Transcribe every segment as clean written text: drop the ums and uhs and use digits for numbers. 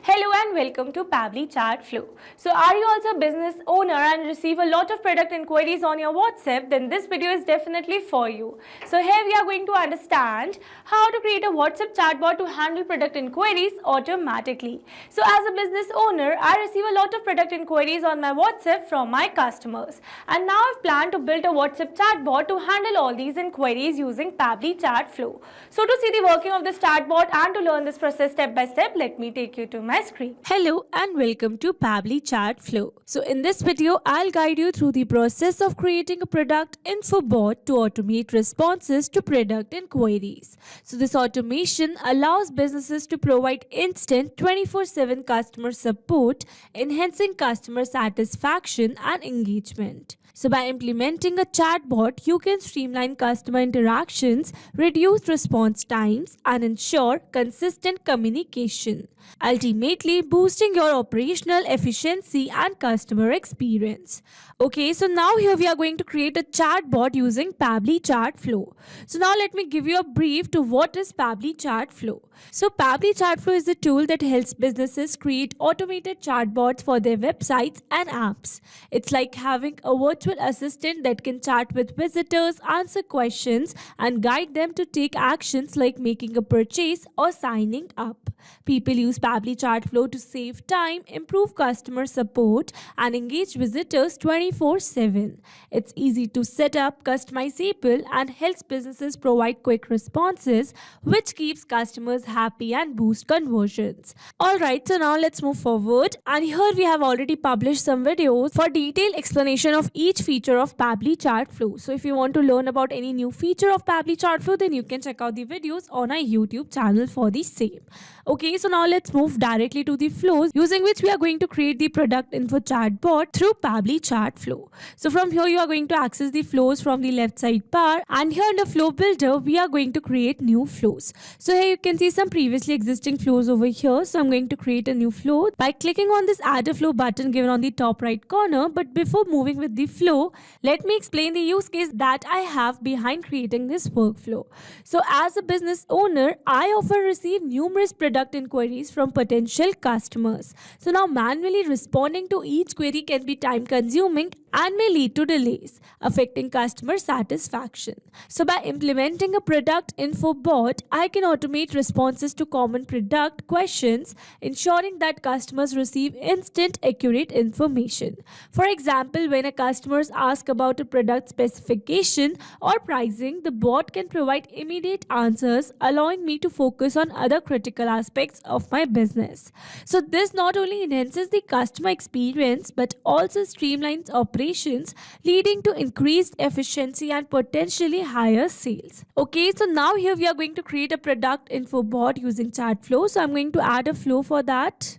Hello and welcome to Pabbly Chatflow. So are you also a business owner and receive a lot of product inquiries on your WhatsApp? Then this video is definitely for you. So here we are going to understand how to create a WhatsApp chatbot to handle product inquiries automatically. So as a business owner, I receive a lot of product inquiries on my WhatsApp from my customers. And now I've planned to build a WhatsApp chatbot to handle all these inquiries using Pabbly Chatflow. So to see the working of this chatbot and to learn this process step by step, let me take you to my screen. Hello and welcome to Pabbly Chatflow. So in this video, I'll guide you through the process of creating a product info bot to automate responses to product inquiries. So this automation allows businesses to provide instant 24/7 customer support, enhancing customer satisfaction and engagement. So by implementing a chatbot, you can streamline customer interactions, reduce response times, and ensure consistent communication, ultimately boosting your operational efficiency and customer experience. Okay, so now here we are going to create a chatbot using Pabbly Chatflow. So now let me give you a brief to what is Pabbly Chatflow. So Pabbly Chatflow is a tool that helps businesses create automated chatbots for their websites and apps. It's like having a virtual assistant that can chat with visitors, answer questions, and guide them to take actions like making a purchase or signing up. People use Pabbly Chatflow to save time, improve customer support, and engage visitors 24/7. It's easy to set up, customizable, and helps businesses provide quick responses, which keeps customers happy and boost conversions. Alright, so now let's move forward. And here we have already published some videos for detailed explanation of each feature of Pabbly Chatflow. So if you want to learn about any new feature of Pabbly Chatflow, then you can check out the videos on our YouTube channel for the same. Okay, so now let's move directly to the flows using which we are going to create the product info chatbot through Pabbly Chatflow. So from here you are going to access the flows from the left side bar, and here in the flow builder we are going to create new flows. So here you can see some previously existing flows over here. So I'm going to create a new flow by clicking on this add a flow button given on the top right corner. But before moving with the flow, let me explain the use case that I have behind creating this workflow. So as a business owner, I often receive numerous product inquiries from potential customers. So now manually responding to each query can be time consuming and may lead to delays, affecting customer satisfaction. So by implementing a product info bot, I can automate responses to common product questions, ensuring that customers receive instant, accurate information. For example, when a customer asks about a product specification or pricing, the bot can provide immediate answers, allowing me to focus on other critical aspects of my business. So this not only enhances the customer experience but also streamlines operations, leading to increased efficiency and potentially higher sales. Okay, so now here we are going to create a product info bot using Chatflow. So I'm going to add a flow for that.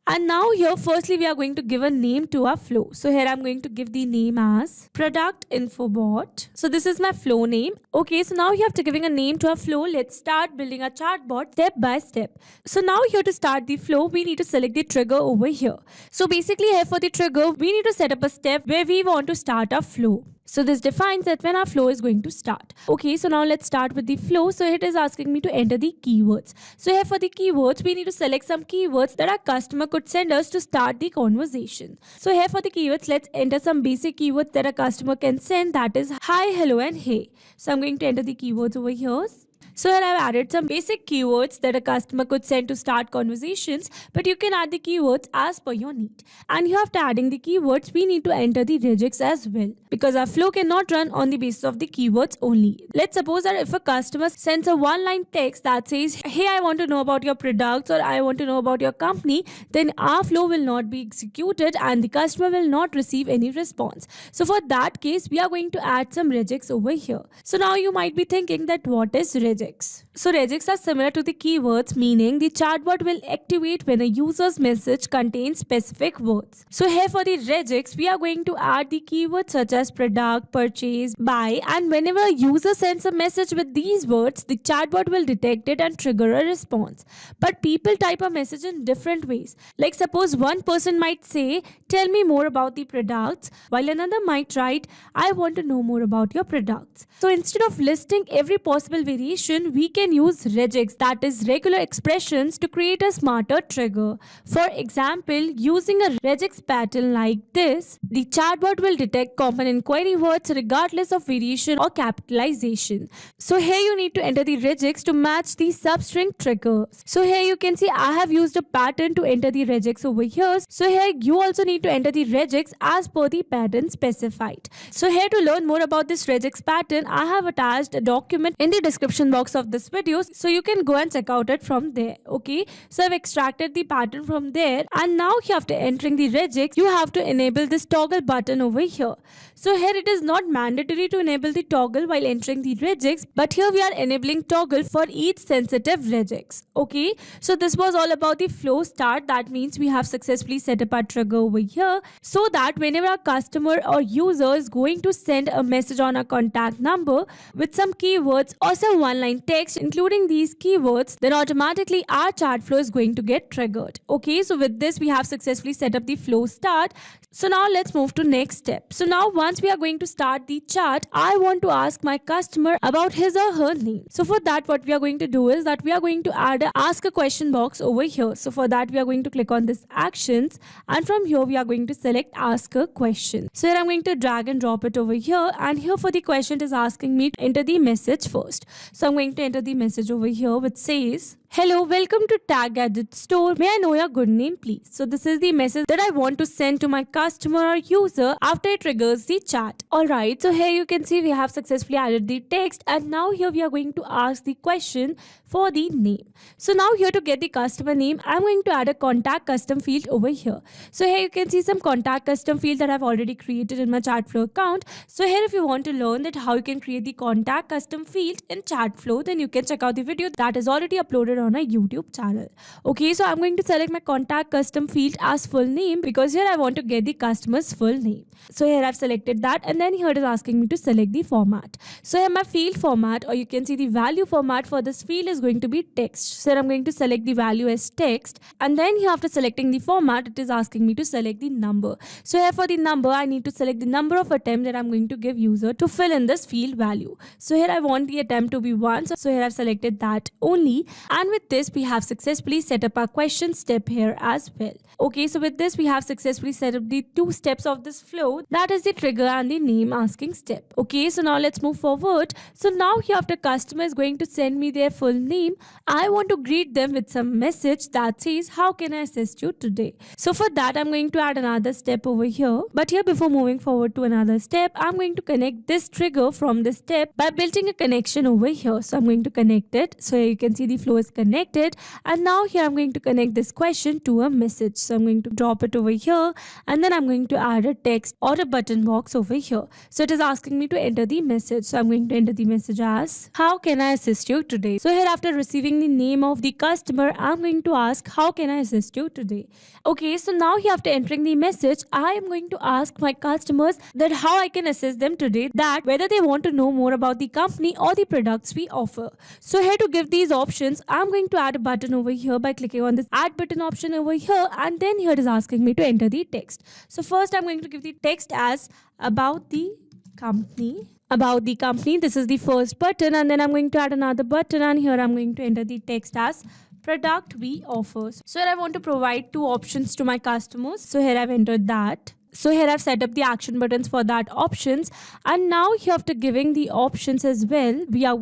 And now here firstly we are going to give a name to our flow. So here I'm going to give the name as product info bot. So this is my flow name. Okay, so now after giving a name to our flow, let's start building a chatbot step by step. So now here to start the flow, we need to select the trigger over here. So basically here for the trigger, we need to set up a step where we want to start our flow. So this defines that when our flow is going to start. Okay, so now let's start with the flow. So it is asking me to enter the keywords. So here for the keywords, we need to select some keywords that our customer could send us to start the conversation. So here for the keywords, let's enter some basic keywords that a customer can send, that is hi, hello, and hey. So I'm going to enter the keywords over here. So here I've added some basic keywords that a customer could send to start conversations, but you can add the keywords as per your need. And here after adding the keywords, we need to enter the regex as well, because our flow cannot run on the basis of the keywords only. Let's suppose that if a customer sends a one-line text that says, hey, I want to know about your products or I want to know about your company, then our flow will not be executed and the customer will not receive any response. So for that case, we are going to add some regex over here. So now you might be thinking that what is regex? So regex are similar to the keywords, meaning the chatbot will activate when a user's message contains specific words. So here for the regex, we are going to add the keywords such as product, purchase, buy, and whenever a user sends a message with these words, the chatbot will detect it and trigger a response. But people type a message in different ways. Like suppose one person might say, tell me more about the products, while another might write, I want to know more about your products. So instead of listing every possible variation, option, we can use regex, that is regular expressions, to create a smarter trigger. For example, using a regex pattern like this, the chatbot will detect common inquiry words regardless of variation or capitalization. So here you need to enter the regex to match the substring trigger. So here you can see I have used a pattern to enter the regex over here. So here you also need to enter the regex as per the pattern specified. So here to learn more about this regex pattern, I have attached a document in the description box of this video, so you can go and check out it from there. Okay, so I've extracted the pattern from there, and now after entering the regex, you have to enable this toggle button over here. So here it is not mandatory to enable the toggle while entering the regex, but here we are enabling toggle for each sensitive regex. Okay, so this was all about the flow start. That means we have successfully set up our trigger over here, so that whenever our customer or user is going to send a message on a contact number with some keywords or some one-line text including these keywords, then automatically our chat flow is going to get triggered. Okay, so with this we have successfully set up the flow start. So now let's move to next step. So now once we are going to start the chat, I want to ask my customer about his or her name. So for that, what we are going to do is that we are going to add a ask a question box over here. So for that, we are going to click on this actions, and from here we are going to select ask a question. So here I'm going to drag and drop it over here, and here for the question it is asking me to enter the message first. So I'm going to enter the message over here which says, "Hello, welcome to Tag Gadget Store. May I know your good name, please?" So this is the message that I want to send to my customer or user after it triggers the chat. Alright, so here you can see we have successfully added the text, and now here we are going to ask the question for the name. So now here to get the customer name, I'm going to add a contact custom field over here. So here you can see some contact custom field that I've already created in my Chatflow account. So here if you want to learn that how you can create the contact custom field in Chatflow, then you can check out the video that is already uploaded on a YouTube channel. Okay, so I'm going to select my contact custom field as full name because here I want to get the customer's full name. So here I've selected that, and then here it is asking me to select the format. So here my field format, or you can see the value format for this field, is going to be text. So here I'm going to select the value as text, and then here after selecting the format, it is asking me to select the number. So here for the number, I need to select the number of attempts that I'm going to give user to fill in this field value. So here I want the attempt to be 1. So here I've selected that only, and with this we have successfully set up our question step here as well. Okay, so with this we have successfully set up the 2 steps of this flow, that is the trigger and the name asking step. Okay, so now let's move forward. So now here after customer is going to send me their full name, I want to greet them with some message that says, "How can I assist you today?" So for that I'm going to add another step over here, but here before moving forward to another step, I'm going to connect this trigger from this step by building a connection over here. So I'm going to connect it. So here you can see the flow is connected, and now here I'm going to connect this question to a message. So I'm going to drop it over here, and then I'm going to add a text or a button box over here. So it is asking me to enter the message. So I'm going to enter the message as, "How can I assist you today?" So here after receiving the name of the customer, I'm going to ask, "How can I assist you today?" Okay, so now here after entering the message, I am going to ask my customers that how I can assist them today, that whether they want to know more about the company or the products we offer. So here to give these options, I'm going to add a button over here by clicking on this add button option over here, and then here it is asking me to enter the text. So first I'm going to give the text as about the company. About the company, this is the first button, and then I'm going to add another button, and here I'm going to enter the text as product we offer. So here I want to provide 2 options to my customers. So here I've entered that. So here I've set up the action buttons for that options, and now here after giving the options as well,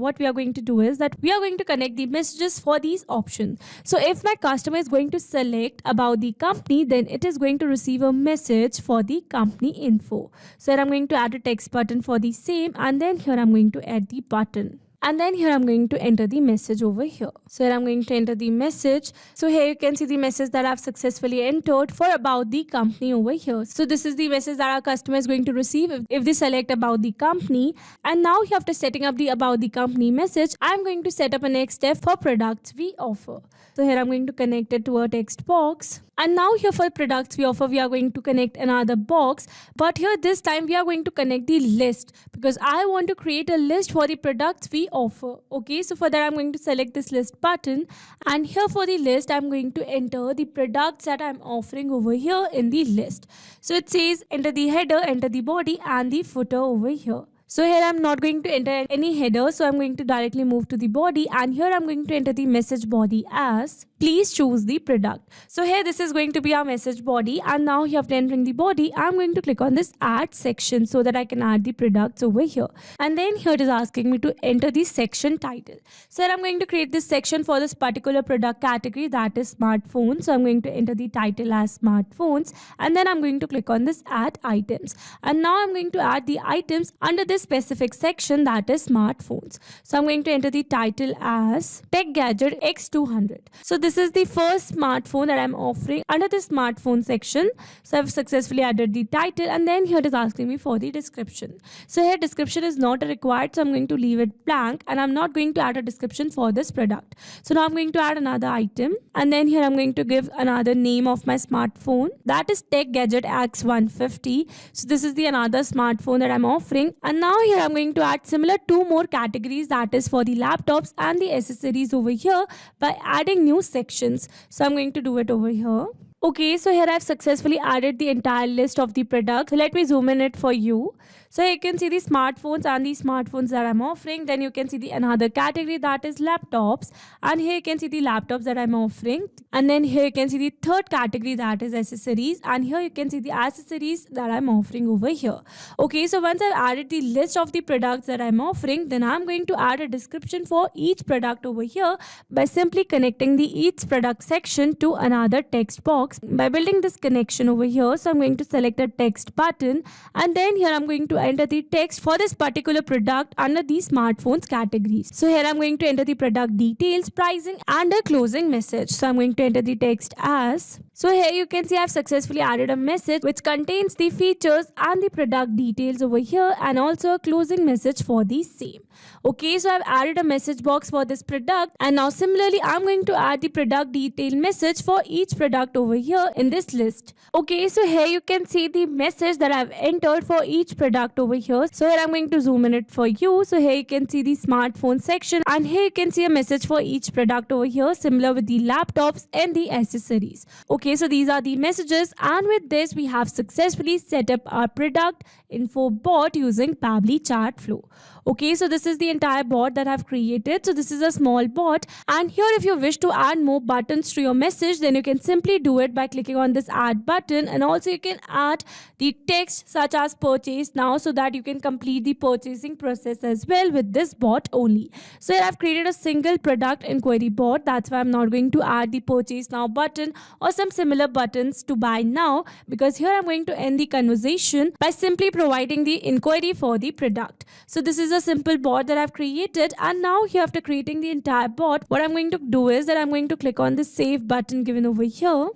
what we are going to do is that we are going to connect the messages for these options. So if my customer is going to select about the company, then it is going to receive a message for the company info. So here I'm going to add a text button for the same, and then here I'm going to add the button. And then here I'm going to enter the message over here. So here I'm going to enter the message. So here you can see the message that I've successfully entered for about the company over here. So this is the message that our customer is going to receive if they select about the company. And now after setting up the about the company message, I'm going to set up a next step for products we offer. So here I'm going to connect it to a text box. And now here for products we offer, we are going to connect another box. But here this time we are going to connect the list because I want to create a list for the products we offer. Okay, so for that I'm going to select this list button. And here for the list, I'm going to enter the products that I'm offering over here in the list. So it says enter the header, enter the body and the footer over here. So here I'm not going to enter any header, so I'm going to directly move to the body, and here I'm going to enter the message body as please choose the product. So here this is going to be our message body, and now here after entering the body, I'm going to click on this add section so that I can add the products over here. And then here it is asking me to enter the section title. So here I'm going to create this section for this particular product category, that is smartphones. So I'm going to enter the title as smartphones, and then I'm going to click on this add items. And now I'm going to add the items under this specific section, that is smartphones. So I'm going to enter the title as Tech Gadget X200. So this is the first smartphone that I'm offering under the smartphone section. So I've successfully added the title, and then here it is asking me for the description. So here description is not required, so I'm going to leave it blank, and I'm not going to add a description for this product. So now I'm going to add another item, and then here I'm going to give another name of my smartphone, that is Tech Gadget X150. So this is the another smartphone that I'm offering, and now here I'm going to add similar two more categories, that is for the laptops and the accessories over here, by adding new sections. So I'm going to do it over here. Okay, so here I've successfully added the entire list of the products. So let me zoom in it for you. So you can see the smartphones and the smartphones that I'm offering. Then you can see the another category, that is laptops. And here you can see the laptops that I'm offering. And then here you can see the third category, that is accessories. And here you can see the accessories that I'm offering over here. Okay, so once I've added the list of the products that I'm offering, then I'm going to add a description for each product over here by simply connecting the each product section to another text box by building this connection over here. So I'm going to select a text button, and then here I'm going to enter the text for this particular product under the smartphones categories. So here I'm going to enter the product details, pricing, and a closing message. So I'm going to enter the text as. So here you can see I've successfully added a message which contains the features and the product details over here, and also a closing message for the same. Okay, so I've added a message box for this product, and now similarly I'm going to add the product detail message for each product over here in this list. Okay, so here you can see the message that I've entered for each product over here. So here I'm going to zoom in it for you. So here you can see the smartphone section, and here you can see a message for each product over here, similar with the laptops and the accessories. Okay, so these are the messages, and with this we have successfully set up our product info bot using Pabbly Chatflow. Okay, so this is the entire bot that I've created. So this is a small bot, and here if you wish to add more buttons to your message, then you can simply do it by clicking on this add button, and also you can add the text such as purchase now, so that you can complete the purchasing process as well with this bot only. So here I've created a single product inquiry bot. That's why I'm not going to add the purchase now button or some similar buttons to buy now, because here I'm going to end the conversation by simply providing the inquiry for the product. So this is a simple bot that I've created, and now here after creating the entire bot, what I'm going to do is that I'm going to click on the save button given over here.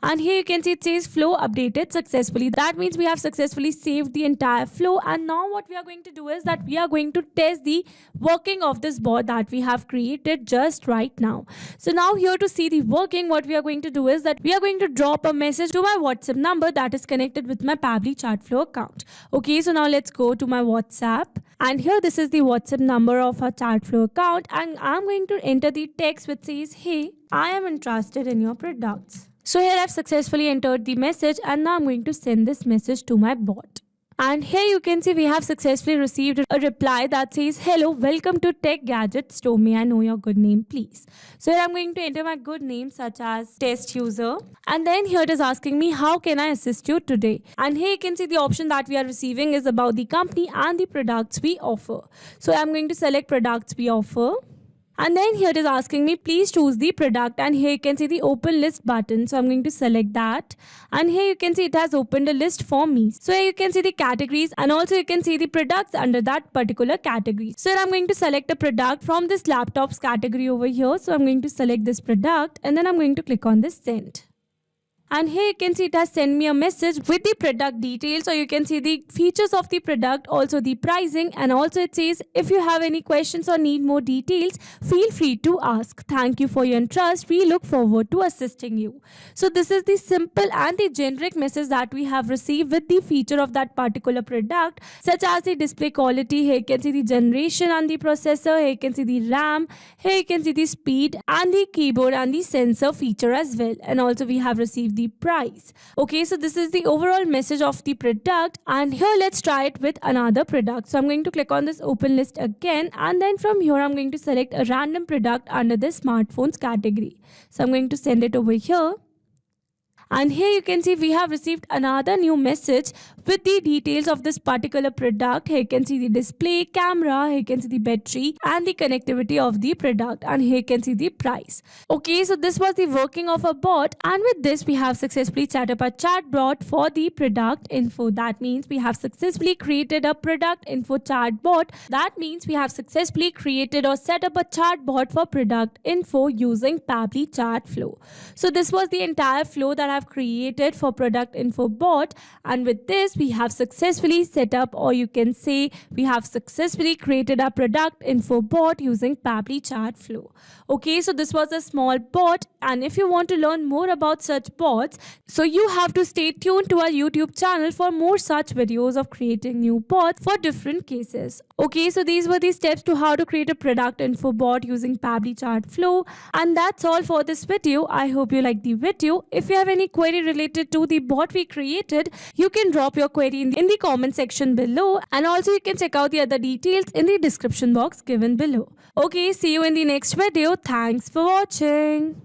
And here you can see it says flow updated successfully. That means we have successfully saved the entire flow. And now what we are going to do is that we are going to test the working of this bot that we have created just right now. So now here to see the working, what we are going to do is that we are going to drop a message to my WhatsApp number that is connected with my Pabbly Chatflow account. Okay, so now let's go to my WhatsApp. And here this is the WhatsApp number of our Chatflow account. And I'm going to enter the text which says, hey, I am interested in your products. So here I've successfully entered the message, and now I'm going to send this message to my bot. And here you can see we have successfully received a reply that says, hello, welcome to Tech Gadget Store. May I know your good name, please? So here I'm going to enter my good name such as test user. And then here it is asking me, how can I assist you today? And here you can see the option that we are receiving is about the company and the products we offer. So I'm going to select products we offer. And then here it is asking me, please choose the product, and here you can see the open list button. So I'm going to select that, and here you can see it has opened a list for me. So here you can see the categories, and also you can see the products under that particular category. So here I'm going to select a product from this laptops category over here. So I'm going to select this product, and then I'm going to click on this send. And here you can see it has sent me a message with the product details. So you can see the features of the product, also the pricing, and also it says if you have any questions or need more details, feel free to ask. Thank you for your interest. We look forward to assisting you. So this is the simple and the generic message that we have received with the feature of that particular product, such as the display quality. Here you can see the generation and the processor. Here you can see the RAM. Here you can see the speed and the keyboard and the sensor feature as well. And also we have received the the price. Okay, so this is the overall message of the product, and here let's try it with another product. So I'm going to click on this open list again, and then from here I'm going to select a random product under the smartphones category. So I'm going to send it over here. And here you can see we have received another new message with the details of this particular product. Here you can see the display, camera, here you can see the battery and the connectivity of the product, and here you can see the price. Okay, so this was the working of a bot, and with this we have successfully set up a chatbot for the product info. That means we have successfully created a product info chatbot. That means we have successfully created or set up a chatbot for product info using Pabbly Chatflow. So this was the entire flow that I've created for product info bot, and with this we have successfully set up, or you can say we have successfully created a product info bot using Pabbly Chatflow. Okay, so this was a small bot, and if you want to learn more about such bots, so you have to stay tuned to our YouTube channel for more such videos of creating new bots for different cases. Okay, so these were the steps to how to create a product info bot using Pabbly Chatflow, and that's all for this video. I hope you liked the video. If you have any query related to the bot we created, you can drop your query in the comment section below, and also you can check out the other details in the description box given below. Okay, see you in the next video. Thanks for watching.